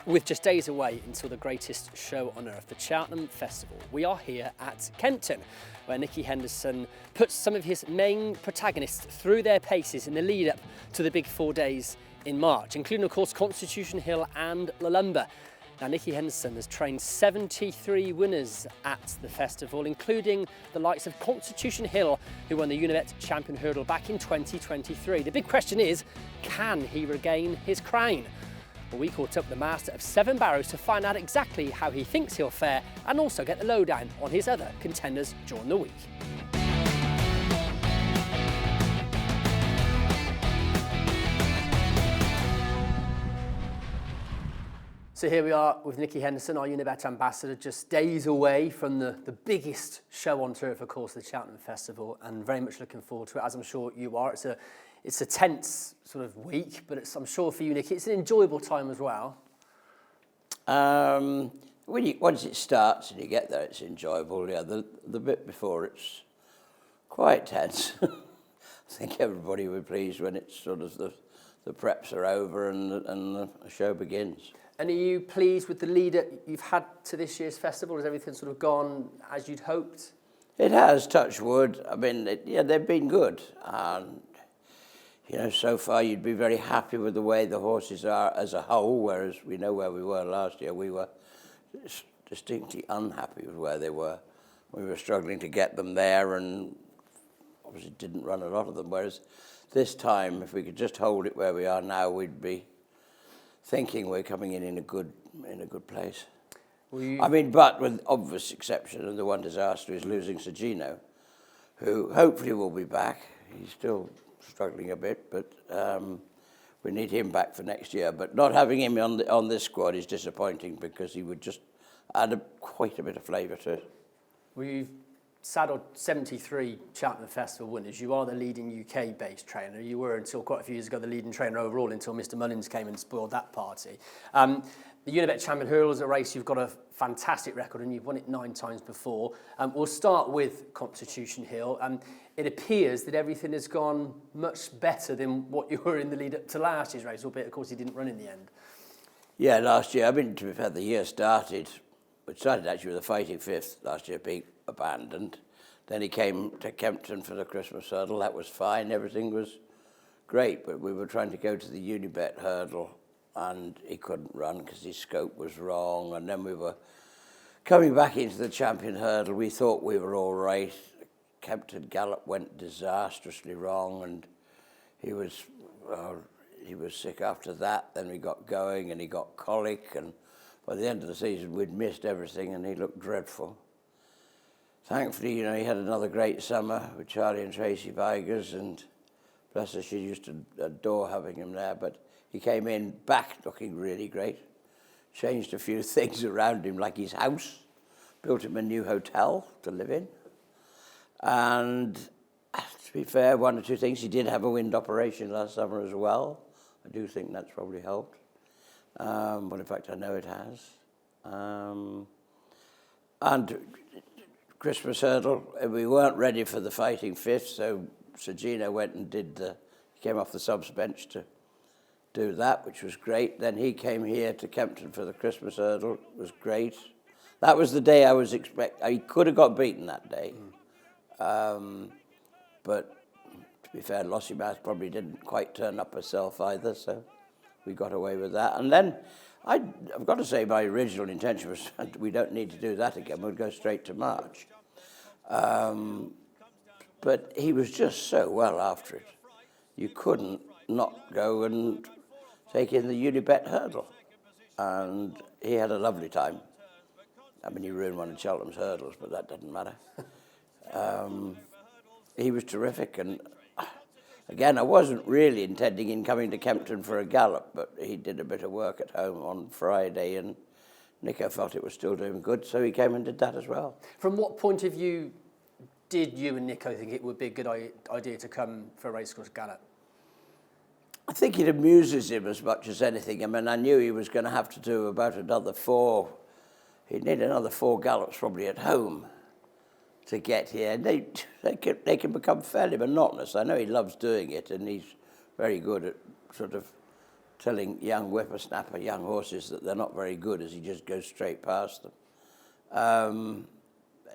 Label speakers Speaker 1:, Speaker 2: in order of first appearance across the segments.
Speaker 1: With just days away until the greatest show on earth, the Cheltenham Festival, we are here at Kempton, where Nicky Henderson puts some of his main protagonists through their paces in the lead up to the big 4 days in March, including of course Constitution Hill and Lulamba. Now Nicky Henderson has trained 73 winners at the festival, including the likes of Constitution Hill, who won the Unibet Champion Hurdle back in 2023. The big question is, can he regain his crown? Well, we caught up the master of 7 barrows to find out exactly how he thinks he'll fare and also get the lowdown on his other contenders during the week. So here we are with Nicky Henderson, our Unibet ambassador, just days away from the biggest show on turf, of course, the Cheltenham Festival, and very much looking forward to it, as I'm sure you are. It's a tense sort of week, but I'm sure for you, Nicky, it's an enjoyable time as well.
Speaker 2: Once it starts and you get there, it's enjoyable. Yeah, the bit before it's quite tense. I think everybody will be pleased when it's sort of the preps are over and the show begins.
Speaker 1: And are you pleased with the lead you've had to this year's festival? Has everything sort of gone as you'd hoped?
Speaker 2: It has, touch wood. I mean, they've been good. And, so far you'd be very happy with the way the horses are as a whole, whereas we know where we were last year. We were distinctly unhappy with where they were. We were struggling to get them there and obviously didn't run a lot of them, whereas this time, if we could just hold it where we are now, we'd be thinking we're coming in a good place. But with obvious exception, and the one disaster is losing Sergino, who hopefully will be back. He's still struggling a bit, but we need him back for next year. But not having him on this squad is disappointing because he would just add quite a bit of flavour to it.
Speaker 1: We've saddled 73 Cheltenham Festival winners. You are the leading UK-based trainer. You were until quite a few years ago the leading trainer overall until Mr. Mullins came and spoiled that party. The Unibet Champion Hurdle is a race you've got a fantastic record and you've won it 9 times before. We'll start with Constitution Hill. It appears that everything has gone much better than what you were in the lead up to last year's race, albeit of course he didn't run in the end. Yeah,
Speaker 2: last year, to be fair, the year started. It started actually with a fighting fifth last year, being abandoned. Then he came to Kempton for the Christmas hurdle. That was fine. Everything was great, but we were trying to go to the Unibet hurdle and he couldn't run because his scope was wrong. And then we were coming back into the champion hurdle. We thought we were all right. Kempton Gallop went disastrously wrong and he was sick after that. Then we got going and he got colic, and by the end of the season we'd missed everything and he looked dreadful. Thankfully, he had another great summer with Charlie and Tracy Vigers, and bless her, she used to adore having him there. But he came in back looking really great, changed a few things around him, like his house, built him a new hotel to live in. And to be fair, 1 or 2 things, he did have a wind operation last summer as well. I do think that's probably helped. But in fact, I know it has. And Christmas hurdle, we weren't ready for the fighting fifth, so Sergino went and came off the subs bench to do that, which was great. Then he came here to Kempton for the Christmas hurdle. It was great. That was the day I was expecting. He could have got beaten that day. But to be fair, Lossiemouth probably didn't quite turn up herself either, so we got away with that. And then I've got to say my original intention was we don't need to do that again. We'll go straight to March. But he was just so well after it. You couldn't not go and take in the Unibet hurdle. And he had a lovely time. I mean, he ruined one of Cheltenham's hurdles, but that doesn't matter. He was terrific. And again, I wasn't really intending in coming to Kempton for a gallop, but he did a bit of work at home on Friday, and Nico felt it was still doing good, so he came and did that as well.
Speaker 1: From what point of view did you and Nico think it would be a good idea to come for a racecourse gallop?
Speaker 2: I think it amuses him as much as anything. I mean, I knew he was going to have to do about another 4. He'd need another 4 gallops probably at home to get here. They can become fairly monotonous. I know he loves doing it, and he's very good at sort of telling young whippersnapper, young horses that they're not very good as he just goes straight past them.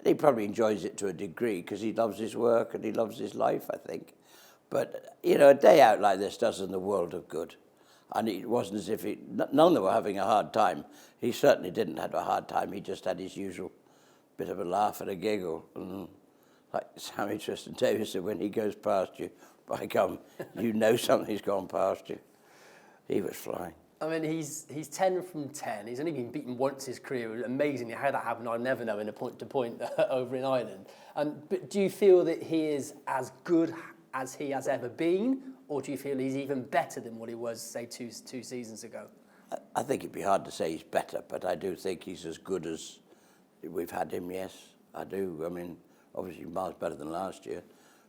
Speaker 2: He probably enjoys it to a degree because he loves his work and he loves his life, I think. But, you know, a day out like this does him the world of good. And it wasn't as if none of them were having a hard time. He certainly didn't have a hard time. He just had his usual bit of a laugh and a giggle. And like Sammy Tristan Davis said, when he goes past you, by gum, you know something's gone past you. He was flying.
Speaker 1: I mean, he's 10 from 10. He's only been beaten once his career. Amazingly, how that happened, I'll never know in a point-to-point over in Ireland. But do you feel that he is as good as he has ever been, or do you feel he's even better than what he was, say, two seasons ago?
Speaker 2: I think it'd be hard to say he's better, but I do think he's as good as we've had him, yes. I do. I mean, obviously miles better than last year.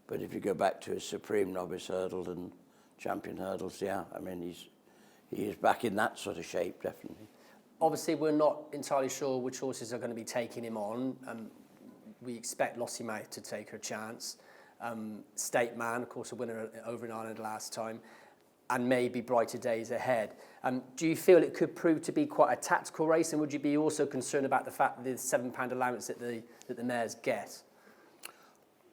Speaker 2: But if you go back to his Supreme Novice Hurdle and Champion Hurdles, yeah, I mean, he is back in that sort of shape, definitely.
Speaker 1: Obviously, we're not entirely sure which horses are going to be taking him on. We expect Lossiemouth to take her chance. State Man, of course, a winner over in Ireland last time, and maybe Brighter Days Ahead. Do you feel it could prove to be quite a tactical race, and would you be also concerned about the fact that the £7 allowance that the mares get?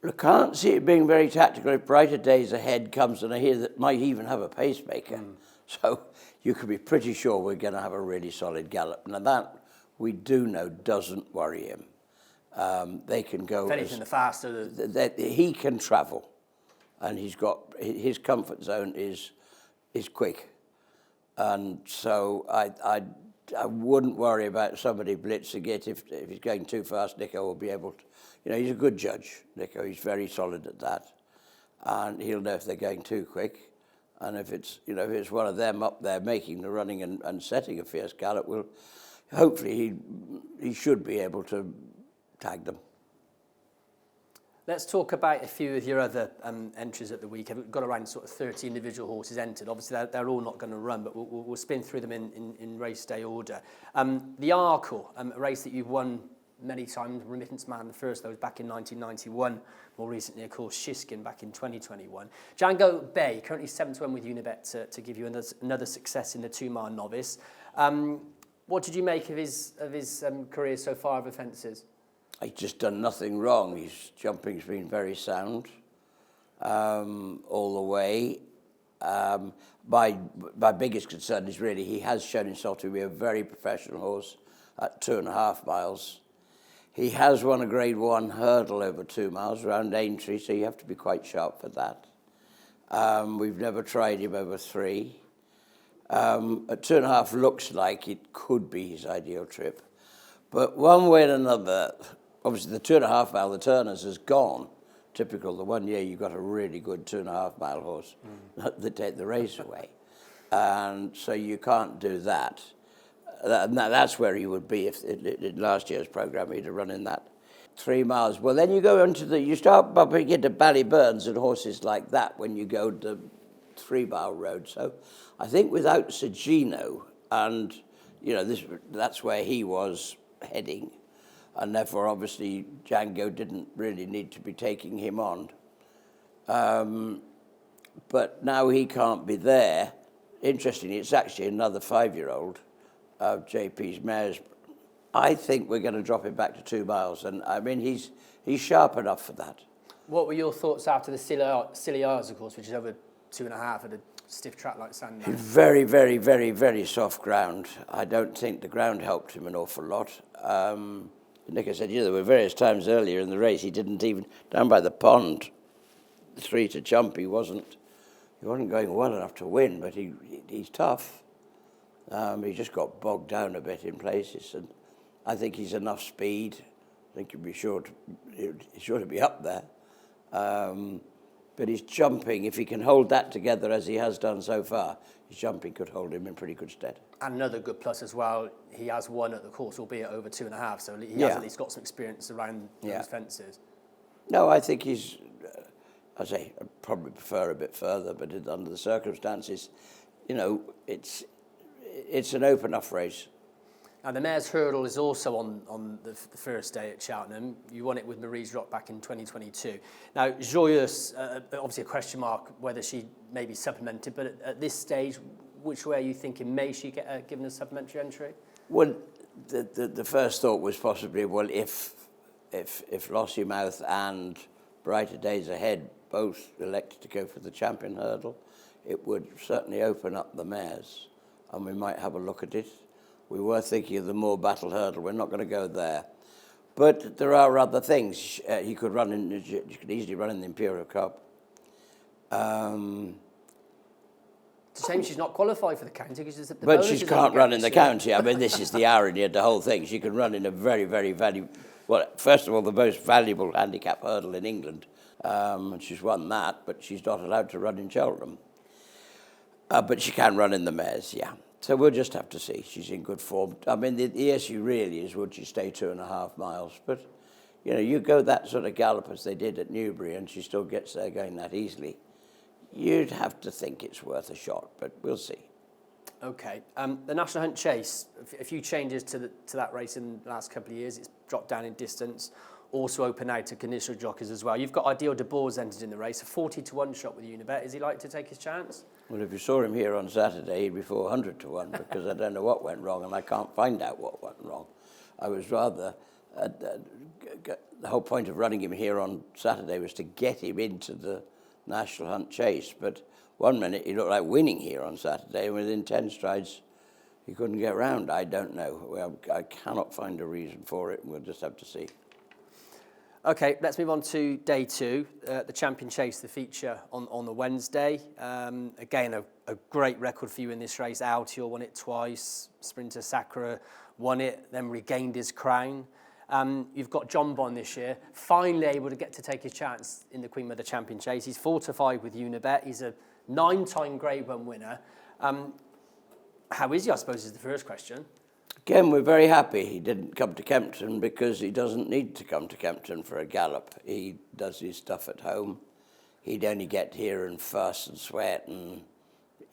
Speaker 2: I can't see it being very tactical if Brighter Days Ahead comes, and I hear that might even have a pacemaker. So you could be pretty sure we're going to have a really solid gallop. Now that we do know doesn't worry him. They can go.
Speaker 1: If anything, the faster
Speaker 2: he can travel, and he's got his comfort zone is quick, and so I wouldn't worry about somebody blitzing it if he's going too fast. Nico will be able to. You know, he's a good judge, Nico. He's very solid at that, and he'll know if they're going too quick. And if it's one of them up there making the running and setting a fierce gallop, well, hopefully he should be able to tag them.
Speaker 1: Let's talk about a few of your other entries at the week. I've got around sort of 30 individual horses entered. Obviously, they're all not going to run, but we'll spin through them in race day order. The Arkle, a race that you've won many times, Remittance Man the first, that was back in 1991. More recently, of course, Shiskin back in 2021. Django Bay, currently 7-1 with Unibet to give you another success in the 2-mile novice. What did you make of his career so far of offences?
Speaker 2: He's just done nothing wrong. His jumping's been very sound all the way. My biggest concern is really he has shown himself to be a very professional horse at 2.5 miles. He has won a Grade 1 hurdle over 2 miles around Aintree, so you have to be quite sharp for that. We've never tried him over 3. At 2.5 looks like it could be his ideal trip. But one way or another, obviously the 2.5 mile, the Turners, has gone. Typical, the 1 year you got a really good 2.5 mile horse that take the race away. And so you can't do that. That's where he would be if in last year's programme he'd have run in that 3 miles. Well, then you go you start bumping into Ballyburns and horses like that when you go to 3 mile road. So I think without Sagino, and that's where he was heading, and therefore obviously Django didn't really need to be taking him on. But now he can't be there. Interestingly, it's actually another 5-year-old of JP's mares. I think we're going to drop him back to 2 miles, and I mean he's sharp enough for that.
Speaker 1: What were your thoughts after the Silly Hours, of course, which is over 2.5 at a stiff track like Sandown?
Speaker 2: Very, very, very, very soft ground. I don't think the ground helped him an awful lot. Nick said, there were various times earlier in the race he didn't even, down by the pond, 3 to jump, he wasn't going well enough to win, but he's tough. He just got bogged down a bit in places, and I think he's enough speed. I think he's sure to be up there. But his jumping, if he can hold that together as he has done so far, his jumping could hold him in pretty good stead. And
Speaker 1: another good plus as well, he has won at the course, albeit over 2.5, so he has at least got some experience around those fences.
Speaker 2: No, I think he's, I'd probably prefer a bit further, but under the circumstances, it's an open enough race.
Speaker 1: Now, the Mares' Hurdle is also on the first day at Cheltenham. You won it with Marie's Rock back in 2022. Now, Joyeuse, obviously a question mark whether she may be supplemented, but at this stage, which way are you thinking? May she get given a supplementary entry?
Speaker 2: Well, the first thought was possibly, well, if Lossiemouth and Brighter Days Ahead both elected to go for the champion hurdle, it would certainly open up the mares, and we might have a look at it. We were thinking of the Moor Battle hurdle. We're not going to go there. But there are other things. You could easily run in the Imperial Cup.
Speaker 1: It's a shame she's not qualified for the county.
Speaker 2: But she can't run in the county. I mean, this is the irony of the whole thing. She can run in a very, very valuable, well, first of all, the most valuable handicap hurdle in England. And she's won that, but she's not allowed to run in Cheltenham. But she can run in the mares, yeah. So we'll just have to see. She's in good form. I mean, the issue really is, would she stay 2.5 miles? But, you know, you go that sort of gallop as they did at Newbury, and she still gets there going that easily. You'd have to think it's worth a shot, but we'll see.
Speaker 1: Okay. The National Hunt Chase, a few changes to that race in the last couple of years. It's dropped down in distance. Also open out to conditional jockeys as well. You've got Ideal de Boer's entered in the race, a 40-1 shot with Unibet. Is he like to take his chance?
Speaker 2: Well, if you saw him here on Saturday, he'd be 400-1 because I don't know what went wrong, and I can't find out what went wrong. I was rather... the whole point of running him here on Saturday was to get him into the National Hunt Chase, but 1 minute he looked like winning here on Saturday, and within 10 strides he couldn't get round. I don't know. Well, I cannot find a reason for it, and we'll just have to see.
Speaker 1: Okay, let's move on to day 2, the Champion Chase, the feature on the Wednesday. Again, a great record for you in this race. Altior won it twice, Sprinter Sacra won it, then regained his crown. You've got Jonbon this year, finally able to get to take his chance in the Queen Mother Champion Chase. He's 4-5 with Unibet. He's a 9-time Grade 1 winner. How is he, I suppose, is the first question.
Speaker 2: Again, we're very happy he didn't come to Kempton because he doesn't need to come to Kempton for a gallop. He does his stuff at home. He'd only get here and fuss and sweat, and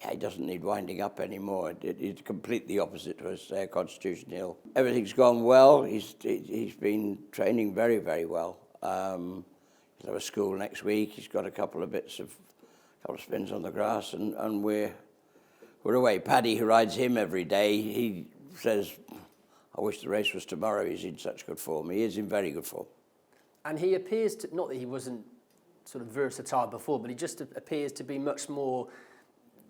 Speaker 2: he doesn't need winding up anymore. It's completely opposite to us there, Constitution Hill. Everything's gone well. He's been training very, very well. He'll have a school next week. He's got a couple of spins on the grass, and we're away. Paddy, who rides him every day, he says, I wish the race was tomorrow. He's in such good form. He is in very good form. And
Speaker 1: he appears to, not that he wasn't sort of versatile before, but he just appears to be much more,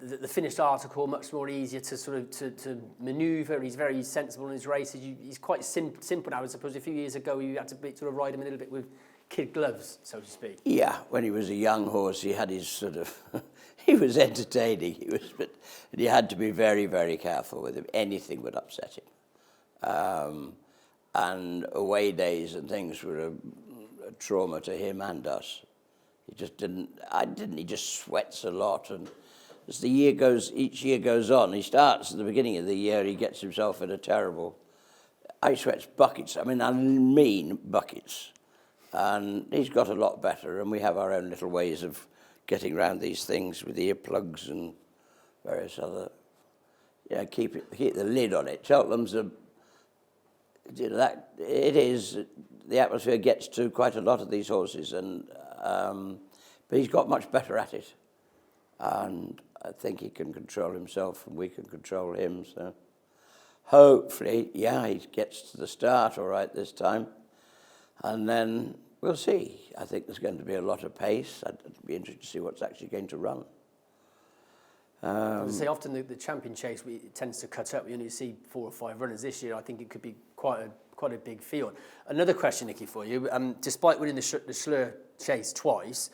Speaker 1: the finished article, much more easier to sort of to manoeuvre. He's very sensible in his races. He's quite simple now. I suppose a few years ago you had to sort of ride him a little bit with kid gloves, so to speak. Yeah, when he was a young horse, he had his sort of, he was entertaining. But you had to be very, very careful with him. Anything would upset him. And away days and things were a trauma to him and us. He just he just sweats a lot. And as each year goes on, he starts at the beginning of the year, he gets himself in a terrible, he sweats buckets. I mean buckets. And he's got a lot better, and we have our own little ways of getting around these things with earplugs and various other, keep the lid on it. Cheltenham's the atmosphere gets to quite a lot of these horses, and but he's got much better at it, and I think he can control himself, and we can control him. So hopefully, he gets to the start all right this time. And then we'll see. I think there's going to be a lot of pace. I'd be interested to see what's actually going to run. As I say, often the Champion Chase tends to cut up. You only see 4 or 5 runners this year. I think it could be quite a big field. Another question, Nicky, for you. Despite winning the Schlur Chase twice,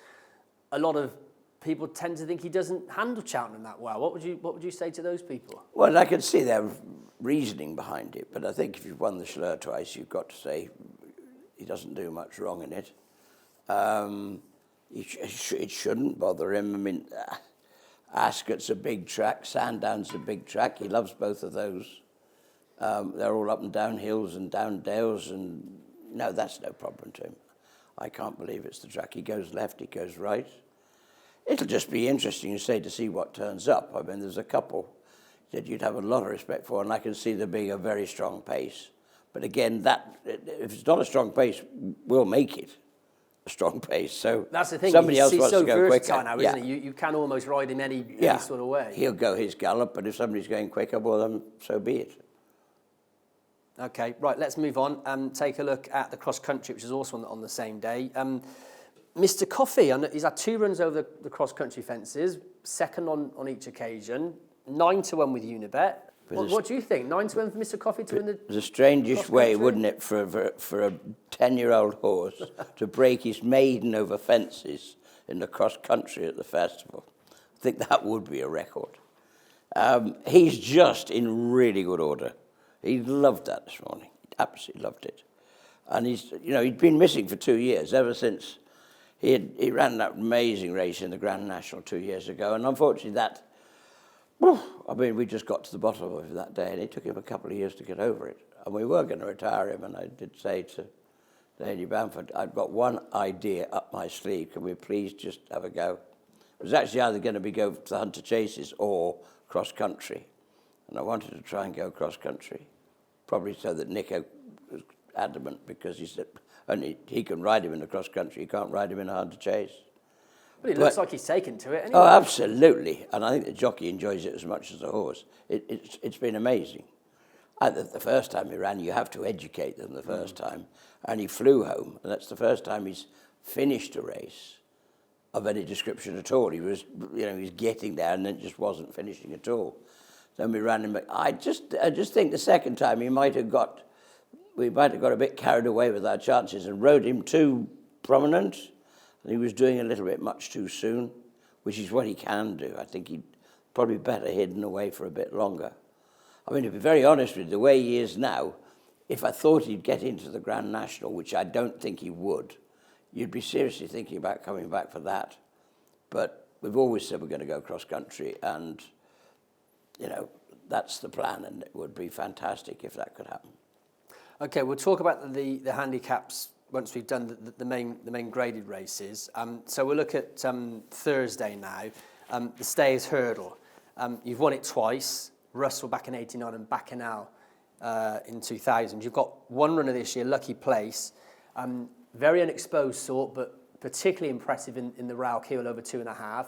Speaker 1: a lot of people tend to think he doesn't handle Cheltenham that well. What would you say to those people?
Speaker 2: Well, I can see their reasoning behind it, but I think if you've won the Schlur twice, you've got to say he doesn't do much wrong in it. It shouldn't bother him. I mean, Ascot's a big track, Sandown's a big track. He loves both of those. They're all up and down hills and down dales, and no, that's no problem to him. I can't believe it's the track. He goes left, he goes right. It'll just be interesting, to see what turns up. I mean, there's a couple that you'd have a lot of respect for, and I can see there being a very strong pace. But again, if it's not a strong pace, we'll make it. a strong pace. So
Speaker 1: that's the thing.
Speaker 2: Somebody else
Speaker 1: he's
Speaker 2: wants
Speaker 1: so
Speaker 2: to go
Speaker 1: versatile
Speaker 2: quicker.
Speaker 1: now, isn't he? You can almost ride him any sort of way.
Speaker 2: He'll go his gallop, but if somebody's going quicker, well, then so be it.
Speaker 1: Okay, right, let's move on and take a look at the cross country, which is also on the same day. Mr. Coffey, he's had 2 runs over the cross country fences, second on each occasion, 9-1 with Unibet. What do you think? 9-1 for Mr. Coffey to win the
Speaker 2: The strangest way, wouldn't it, for a 10-year-old horse to break his maiden over fences in the cross country at the festival? I think that would be a record. He's just in really good order. He loved that this morning. He absolutely loved it. And he'd been missing for 2 years, ever since he ran that amazing race in the Grand National 2 years ago. And unfortunately we just got to the bottom of it that day, and it took him a couple of years to get over it. And we were going to retire him, and I did say to Lady Bamford, I've got one idea up my sleeve. Can we please just have a go? It was actually either going to go to the Hunter Chases or cross country. And I wanted to try and go cross country. Probably so that Nico was adamant, because he said only he can ride him in the cross country, he can't ride him in a Hunter Chase.
Speaker 1: But it looks like he's taken to it anyway.
Speaker 2: Oh, absolutely. And I think the jockey enjoys it as much as the horse. It's been amazing. The first time he ran, you have to educate them the first time. And he flew home, and that's the first time he's finished a race of any description at all. He was getting there and then just wasn't finishing at all. Then we ran him. I just think the second time we might have got a bit carried away with our chances and rode him too prominent, and he was doing a little bit much too soon, which is what he can do. I think he'd probably better hidden away for a bit longer. I mean, to be very honest with you, the way he is now, if I thought he'd get into the Grand National, which I don't think he would, you'd be seriously thinking about coming back for that. But we've always said we're going to go cross country, and that's the plan, and it would be fantastic if that could happen.
Speaker 1: Okay, we'll talk about the handicaps once we've done the main graded races. So we'll look at Thursday now. The Stayers Hurdle. You've won it twice. Russell back in 89 and Bacchanal in 2000. You've got one runner this year, Lucky Place. Very unexposed sort, but particularly impressive in the Rail Keel over 2.5.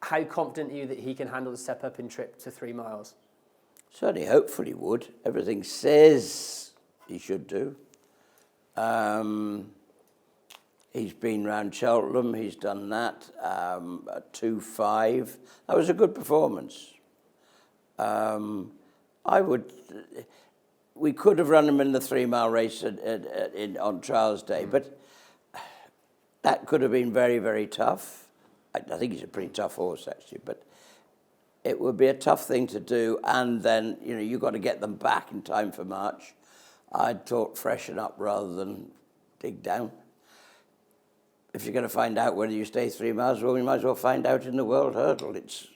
Speaker 1: How confident are you that he can handle the step up in trip to 3 miles?
Speaker 2: Certainly, hopefully would. Everything says he should do. He's been round Cheltenham, he's done that, at 2.5. That was a good performance. We could have run him in the 3 mile race on trials day, but that could have been very, very tough. I think he's a pretty tough horse, actually, but it would be a tough thing to do, and then, you've got to get them back in time for March. I'd thought freshen up rather than dig down. If you're going to find out whether you stay 3 miles, well, we might as well find out in the World Hurdle. It's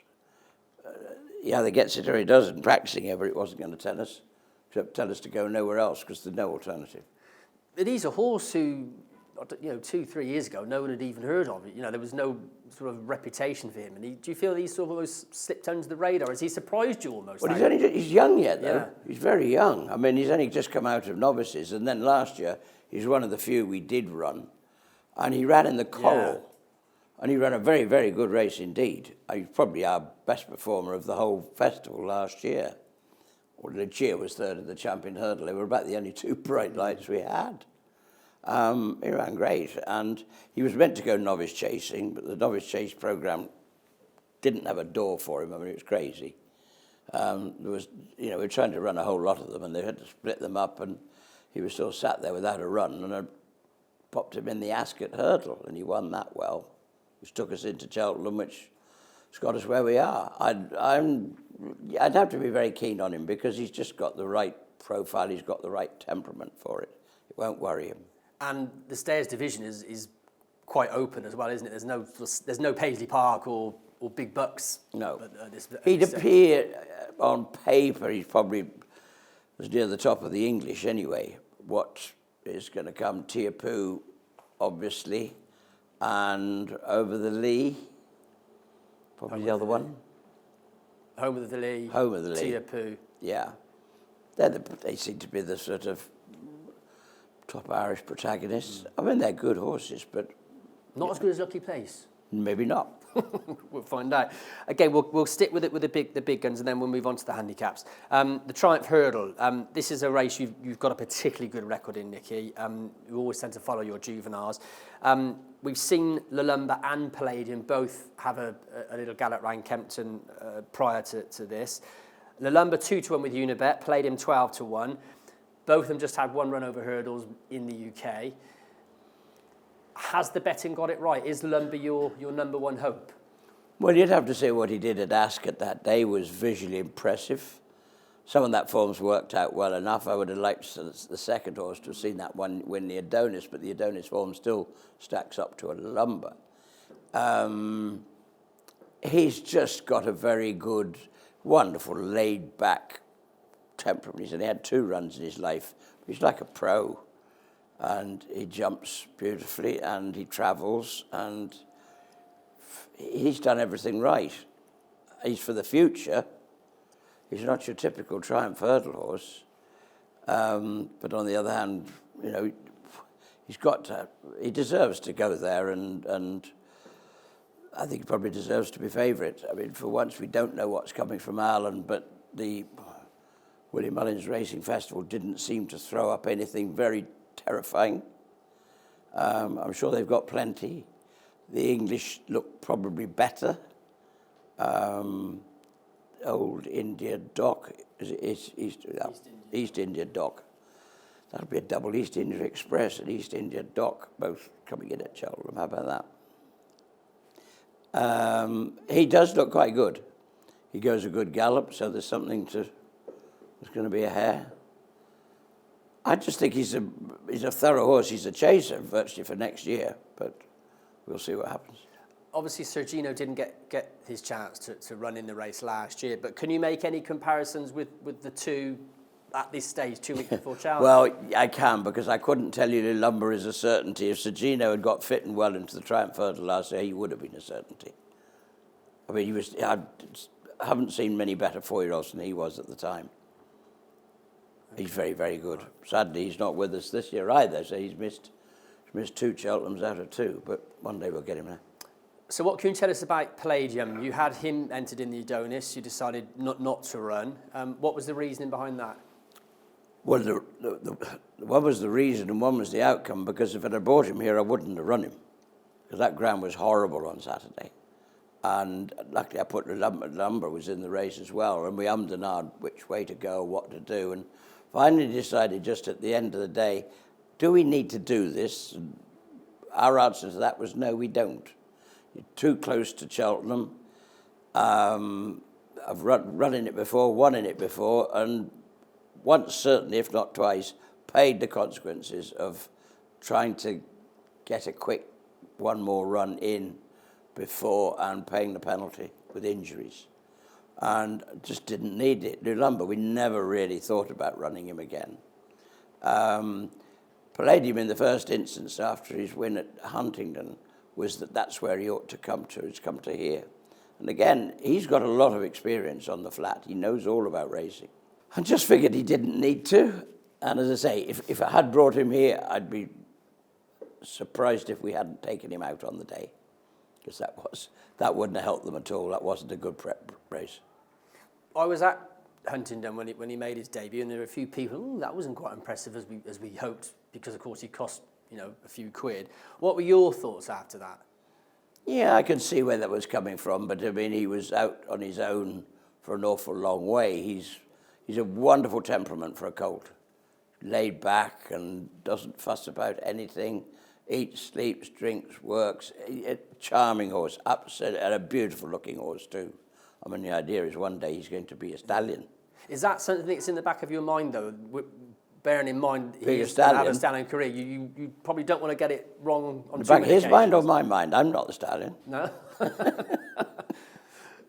Speaker 2: he either gets it or he doesn't. Practicing ever, it wasn't going to tell us, except tell us to go nowhere else, because there's no alternative.
Speaker 1: But he's a horse who, 2-3 years ago, no one had even heard of it. There was no sort of reputation for him. And do you feel he's sort of almost slipped under the radar? Has he surprised you almost?
Speaker 2: Well, he's young yet, though. Yeah. He's very young. I mean, he's only just come out of novices, and then last year he's one of the few we did run, and he ran in the Coral, and he ran a very, very good race indeed. He's probably our best performer of the whole festival last year. Well, Lucia was third at the Champion Hurdle. They were about the only 2 bright lights we had. He ran great, and he was meant to go novice chasing, but the novice chase program didn't have a door for him. I mean, it was crazy. We were trying to run a whole lot of them, and they had to split them up, and he was still sat there without a run, and I popped him in the Ascot Hurdle, and he won that well, which took us into Cheltenham, which has got us where we are. I'd have to be very keen on him, because he's just got the right profile, he's got the right temperament for it. It won't worry him.
Speaker 1: And the Stayers division is quite open as well, isn't it? There's no Paisley Park or big bucks.
Speaker 2: No. He'd appear on paper, he's probably as near the top of the English anyway. What is going to come? Teahupoo, obviously, and Over the Lee, probably the other one.
Speaker 1: Home of the Lee.
Speaker 2: Home of the Lee.
Speaker 1: Teahupoo.
Speaker 2: Yeah. They seem to be the sort of top Irish protagonists. I mean, they're good horses, but
Speaker 1: Not as good as Lucky Place.
Speaker 2: Maybe not.
Speaker 1: We'll find out. Again, we'll stick with it with the big guns, and then we'll move on to the handicaps. The Triumph Hurdle. This is a race you've got a particularly good record in, Nicky. You always tend to follow your juveniles. We've seen Lulamba and Palladium both have a little gallop round Kempton prior to this. Lulamba 2-1 with Unibet, Palladium 12-1. Both of them just had one run over hurdles in the UK. Has the betting got it right? Is Lulamba your number one hope?
Speaker 2: Well, you'd have to say what he did at Ascot that day was visually impressive. Some of that form's worked out well enough. I would have liked the second horse to have seen that one win the Adonis, but the Adonis form still stacks up to a Lulamba. He's just got a very good, wonderful, laid-back temperament. He's only had 2 runs in his life. He's like a pro. And he jumps beautifully, and he travels, and he's done everything right. He's for the future. He's not your typical Triumph Hurdle horse. But on the other hand, you know, he deserves to go there, and I think he probably deserves to be favourite. I mean, for once, we don't know what's coming from Ireland, but the Willie Mullins Racing Festival didn't seem to throw up anything very terrifying. I'm sure they've got plenty. The English look probably better. Old India Dock, East India Dock. That'll be a double East India Express and East India Dock, both coming in at Cheltenham. How about that? He does look quite good. He goes a good gallop, so there's going to be a hare. I just think he's a thorough horse. He's a chaser virtually for next year, but we'll see what happens.
Speaker 1: Obviously, Sergino didn't get his chance to run in the race last year, but can you make any comparisons with the two at this stage, 2 weeks before Cheltenham?
Speaker 2: Well, I can, because I couldn't tell you Lulamba is a certainty. If Sergino had got fit and well into the Triumph Hurdle last year, he would have been a certainty. I mean, I haven't seen many better 4-year-olds than he was at the time. He's very, very good. Sadly, he's not with us this year either, so he's missed 2 Cheltenhams out of 2, but one day we'll get him there.
Speaker 1: So what can you tell us about Palladium? You had him entered in the Adonis. You decided not to run. What was the reasoning behind that?
Speaker 2: Well, one was the reason and one was the outcome, because if I'd have brought him here, I wouldn't have run him, because that ground was horrible on Saturday. And luckily I put Lulamba was in the race as well, and we ummed and ahed which way to go, what to do, and finally decided just at the end of the day, do we need to do this? And our answer to that was no, we don't. You're too close to Cheltenham. I've run in it before, won in it before, and once certainly, if not twice, paid the consequences of trying to get a quick one more run in before and paying the penalty with injuries. And just didn't need it. Lulamba, we never really thought about running him again. Palladium in the first instance after his win at Huntingdon was that's where he ought to come to. He's come to here. And again, he's got a lot of experience on the flat. He knows all about racing. I just figured he didn't need to. And as I say, if I had brought him here, I'd be surprised if we hadn't taken him out on the day, because that wouldn't have helped them at all. That wasn't a good prep race.
Speaker 1: I was at Huntingdon when he made his debut, and there were a few people, that wasn't quite impressive as we hoped, because of course he cost a few quid. What were your thoughts after that?
Speaker 2: Yeah, I can see where that was coming from, but I mean, he was out on his own for an awful long way. He's a wonderful temperament for a colt. Laid back and doesn't fuss about anything. Eats, sleeps, drinks, works. A charming horse, absolutely, and a beautiful looking horse too. I mean, the idea is one day he's going to be a stallion.
Speaker 1: Is that something that's in the back of your mind, though? Bearing in mind
Speaker 2: he's had
Speaker 1: a stallion career, you probably don't want to get it wrong on
Speaker 2: the back of his mind or my mind? I'm not the stallion.
Speaker 1: No.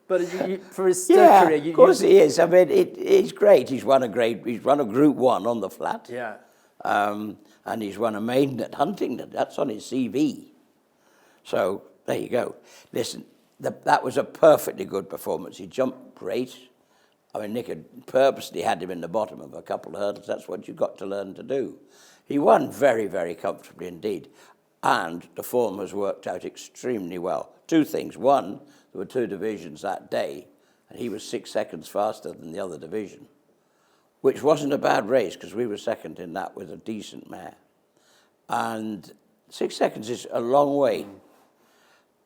Speaker 1: But for his
Speaker 2: career,
Speaker 1: of
Speaker 2: course he is. I mean, he's great. He's won a Group 1 on the flat.
Speaker 1: Yeah.
Speaker 2: And he's won a maiden at Huntingdon. That's on his CV. So there you go. Listen, that was a perfectly good performance. He jumped great. I mean, Nick had purposely had him in the bottom of a couple of hurdles. That's what you've got to learn to do. He won very, very comfortably indeed. And the form has worked out extremely well. Two things. One, there were two divisions that day, and he was 6 seconds faster than the other division, which wasn't a bad race because we were second in that with a decent mare. And 6 seconds is a long way.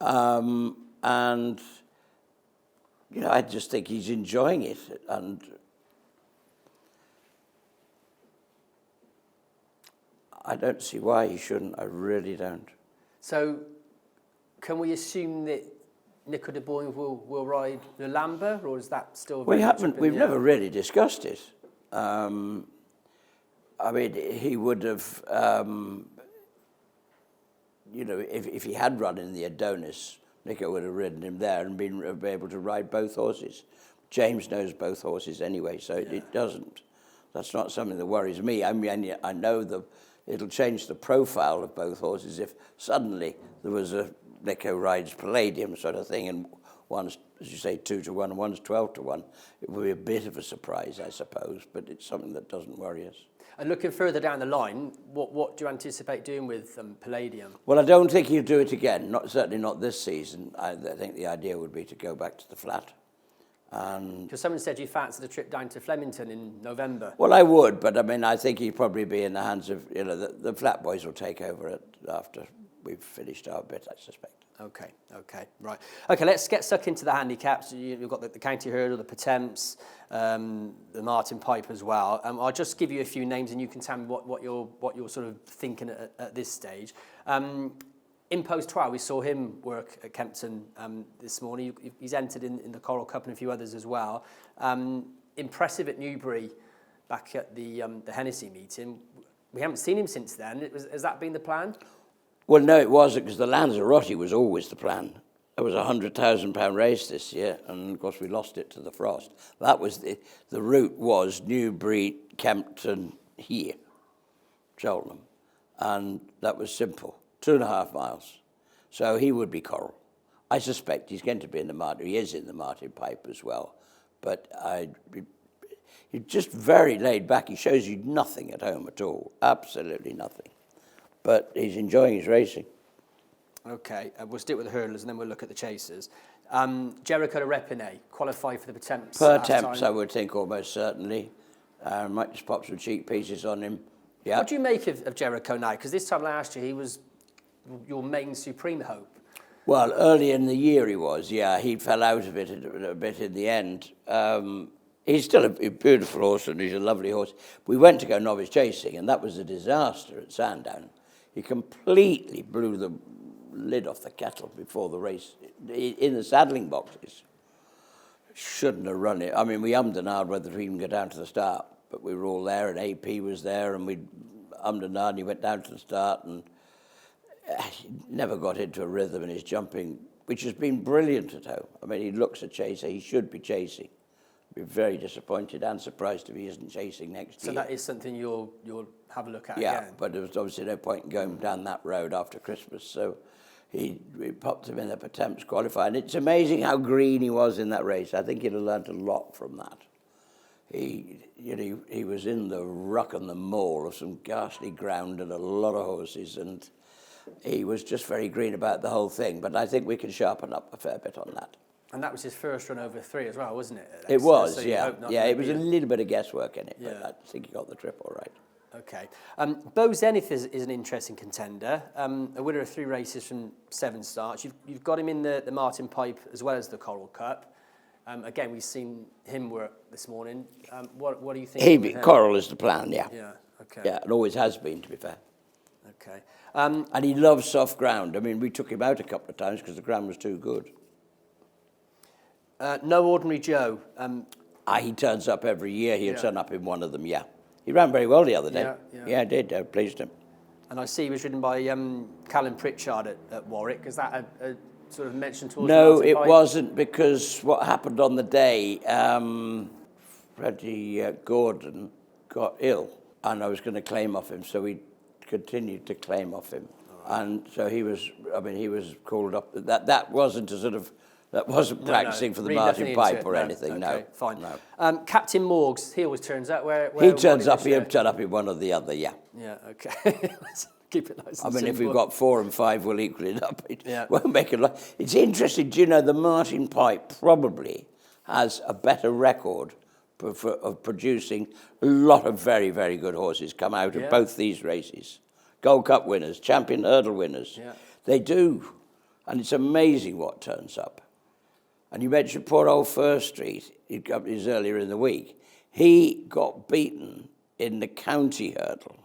Speaker 2: And, you know, I just think he's enjoying it. And I don't see why he shouldn't. I really don't.
Speaker 1: So, can we assume that Nico de Boer will ride Lulamba, or is that still?
Speaker 2: We haven't. We've never really discussed it. I mean, he would have. You know, if he had run in the Adonis, Nico would have ridden him there and been able to ride both horses. James knows both horses anyway, so it doesn't. That's not something that worries me. I mean, I know it'll change the profile of both horses if suddenly there was a Nico rides Palladium sort of thing, and one's, as you say, 2-1 and one's 12-1. It would be a bit of a surprise, I suppose, but it's something that doesn't worry us.
Speaker 1: And looking further down the line, what do you anticipate doing with Palladium?
Speaker 2: Well, I don't think he'll do it again. Certainly not this season. I think the idea would be to go back to the flat.
Speaker 1: Because someone said you fancied a trip down to Flemington in November.
Speaker 2: Well, I would, but I mean, I think he'd probably be in the hands of, you know, the flat boys will take over it after we've finished our bit, I suspect.
Speaker 1: Okay, right. Okay, let's get stuck into the handicaps. You've got the County Hurdle, the Potemps, the Martin Pipe as well. I'll just give you a few names and you can tell me what you're sort of thinking at this stage. In Post 12, we saw him work at Kempton this morning. He's entered in the Coral Cup and a few others as well. Impressive at Newbury back at the Hennessy meeting. We haven't seen him since then. Has that been the plan?
Speaker 2: Well, no, it wasn't, because the Lanzarote was always the plan. There was a £100,000 race this year, and of course we lost it to the frost. That was the route was Newbury, Kempton, here, Cheltenham, and that was simple, 2.5 miles. So he would be Coral. I suspect he's going to be in the Martin. He is in the Martin Pipe as well, but he's just very laid back. He shows you nothing at home at all, absolutely nothing. But he's enjoying his racing. Okay,
Speaker 1: we'll stick with the hurdlers and then we'll look at the chasers. Jericho de Repine, qualified for the Potemps.
Speaker 2: Potemps, I would think, almost certainly. Might just pop some cheek pieces on him. Yeah.
Speaker 1: What do you make of Jericho now? Because this time last year he was your main supreme hope.
Speaker 2: Well, early in the year he was, yeah. He fell out of it a bit in the end. He's still a beautiful horse and he's a lovely horse. We went to go novice chasing and that was a disaster at Sandown. He completely blew the lid off the kettle before the race in the saddling boxes. Shouldn't have run it. I mean, we ummed and ahed whether to even go down to the start, but we were all there and AP was there and we ummed and ahed and he went down to the start and he never got into a rhythm in his jumping, which has been brilliant at home. I mean, he looks a chaser. He should be chasing. Be very disappointed and surprised if he isn't chasing next year.
Speaker 1: So that is something you'll have a look at
Speaker 2: again?
Speaker 1: Yeah,
Speaker 2: but there was obviously no point in going down that road after Christmas. So we popped him in the Potemps qualifying. It's amazing how green he was in that race. I think he'd have learnt a lot from that. He was in the ruck and the maul of some ghastly ground and a lot of horses, and he was just very green about the whole thing. But I think we can sharpen up a fair bit on that.
Speaker 1: And that was his first run over 3 as well, wasn't it?
Speaker 2: It was, so yeah. Yeah, it was a little bit of guesswork in it, but I think he got the trip all right.
Speaker 1: Okay. Beau Zenith is an interesting contender. A winner of 3 races from 7 starts. You've got him in the Martin Pipe as well as the Coral Cup. Again, we've seen him work this morning. What do you think?
Speaker 2: Coral is the plan, yeah.
Speaker 1: Yeah, okay.
Speaker 2: Yeah, it always has been, to be fair.
Speaker 1: Okay.
Speaker 2: And he loves soft ground. I mean, we took him out a couple of times because the ground was too good.
Speaker 1: No Ordinary Joe.
Speaker 2: He turns up every year. He'll turn up in one of them, yeah. He ran very well the other day. Yeah, I did. I pleased him.
Speaker 1: And I see he was ridden by Callum Pritchard at Warwick. Is that a sort of mention towards
Speaker 2: No, it wasn't, because what happened on the day, Freddie Gordon got ill, and I was going to claim off him, so we continued to claim off him. Right. And so he was called up. That wasn't a sort of... That wasn't practicing for the Martin Pipe or anything,
Speaker 1: okay,
Speaker 2: no.
Speaker 1: Fine.
Speaker 2: No.
Speaker 1: Captain Morgs, he always turns up. Where
Speaker 2: he turns up, he'll turn up in one or the other, yeah.
Speaker 1: Yeah, okay. Keep it nice and
Speaker 2: I mean, if
Speaker 1: simple.
Speaker 2: we've got 4 and 5, we'll equal it up. It
Speaker 1: Yeah.
Speaker 2: won't make a lot. It's interesting, do you know, the Martin Pipe probably has a better record of producing a lot of very, very good horses come out of both these races. Gold Cup winners, champion hurdle winners.
Speaker 1: Yeah.
Speaker 2: They do. And it's amazing what turns up. And you mentioned poor old First Street, it was earlier in the week. He got beaten in the county hurdle,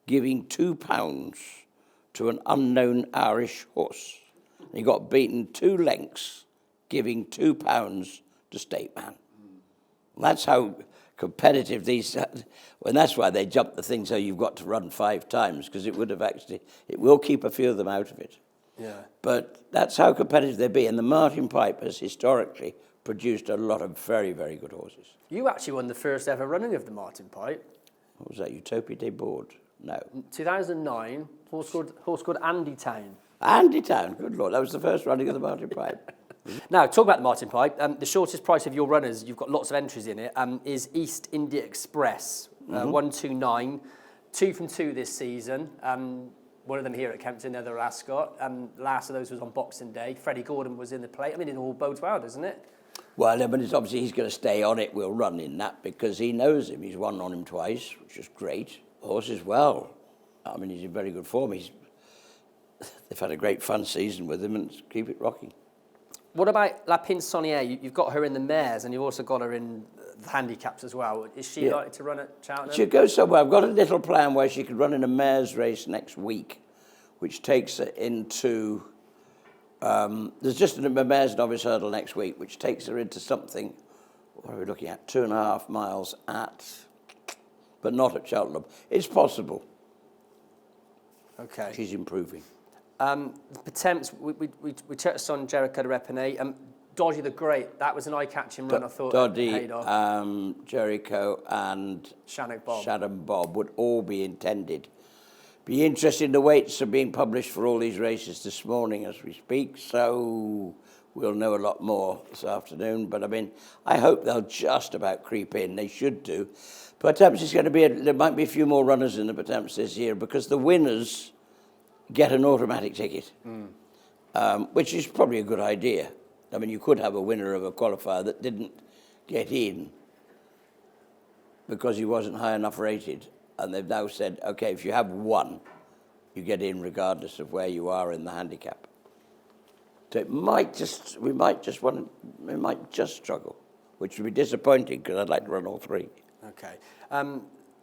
Speaker 2: giving £2 to an unknown Irish horse. He got beaten 2 lengths, giving £2 to State Man. And that's how competitive these, and that's why they jumped the thing so you've got to run 5 times, because it would have actually, it will keep a few of them out of it.
Speaker 1: Yeah.
Speaker 2: But that's how competitive they be. And the Martin Pipe has historically produced a lot of very, very good horses.
Speaker 1: You actually won the first ever running of the Martin Pipe.
Speaker 2: What was that, Utopia Day Board? No.
Speaker 1: 2009, horse called Andy Town.
Speaker 2: Andy Town, good Lord, that was the first running of the Martin Pipe.
Speaker 1: Now, talk about the Martin Pipe. The shortest price of your runners, you've got lots of entries in it, is East India Express, 129, 2 from 2 this season. One of them here at Kempton, the other Ascot. Last of those was on Boxing Day. Freddie Gordon was in the plate. I mean, it all bodes well, doesn't it?
Speaker 2: Well, but it's obviously he's going to stay on it. We'll run in that because he knows him. He's won on him twice, which is great. Horse as well. I mean, he's in very good form. They've had a great fun season with him and keep it rocking.
Speaker 1: What about La Pinsonniere? You've got her in the mares and you've also got her in the handicaps as well. Is she likely to run at Cheltenham?
Speaker 2: She'll go somewhere. I've got a little plan where she could run in a mares race next week, which takes her into... there's just a mares novice hurdle next week, which takes her into something, what are we looking at, 2.5 miles at, but not at Cheltenham. It's possible.
Speaker 1: Okay.
Speaker 2: She's improving.
Speaker 1: The Potemps, we checked on Jericho de Repenay. Dodgy the Great, that was an eye-catching run, I thought.
Speaker 2: Doddy, Jericho and
Speaker 1: Shannon
Speaker 2: Bob would all be intended. Be interesting, the weights are being published for all these races this morning as we speak, so we'll know a lot more this afternoon. But I mean, I hope they'll just about creep in. They should do. Potemps is going to be, there might be a few more runners in the Potemps this year because the winners get an automatic ticket, which is probably a good idea. I mean, you could have a winner of a qualifier that didn't get in because he wasn't high enough rated. And they've now said, okay, if you have one, you get in regardless of where you are in the handicap. So we might just struggle, which would be disappointing because I'd like to run all 3.
Speaker 1: Okay.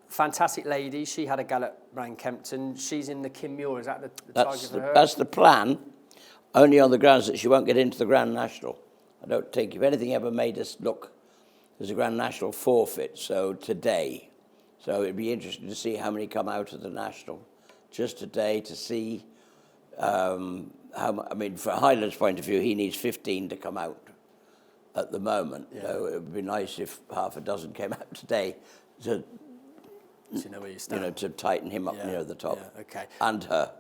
Speaker 1: Fantastic Lady, she had a gallop round Kempton. She's in the Kim Muir, is that the target for her?
Speaker 2: That's the plan, only on the grounds that she won't get into the Grand National. I don't think, if anything ever made us look, there's a Grand National forfeit, so today. So it'd be interesting to see how many come out of the National just today to see how, I mean, from Highland's point of view, he needs 15 to come out at the moment. Yeah. So it would be nice if half a dozen came out today to,
Speaker 1: so you know where you stand.
Speaker 2: To tighten him up near the top.
Speaker 1: Yeah, okay.
Speaker 2: And her.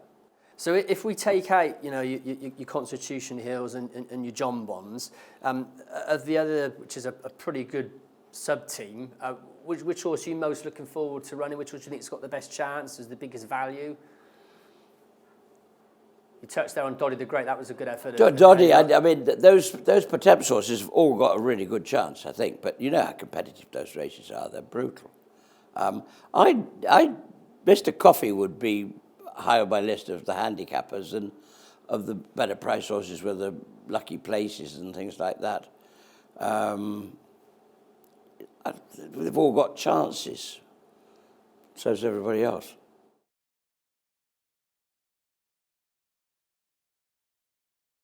Speaker 1: So if we take out, your Constitution Hills and your Jonbons, of the other, which is a pretty good sub-team, which horse are you most looking forward to running? Which horse do you think has got the best chance, has the biggest value? You touched there on Doddy the Great, that was a good effort.
Speaker 2: Doddy, I mean, those Potemps horses have all got a really good chance, I think, but you know how competitive those races are, they're brutal. Mr. Coffey would be high on my list of the handicappers and of the better price horses with the lucky places and things like that. They've all got chances. So does everybody else.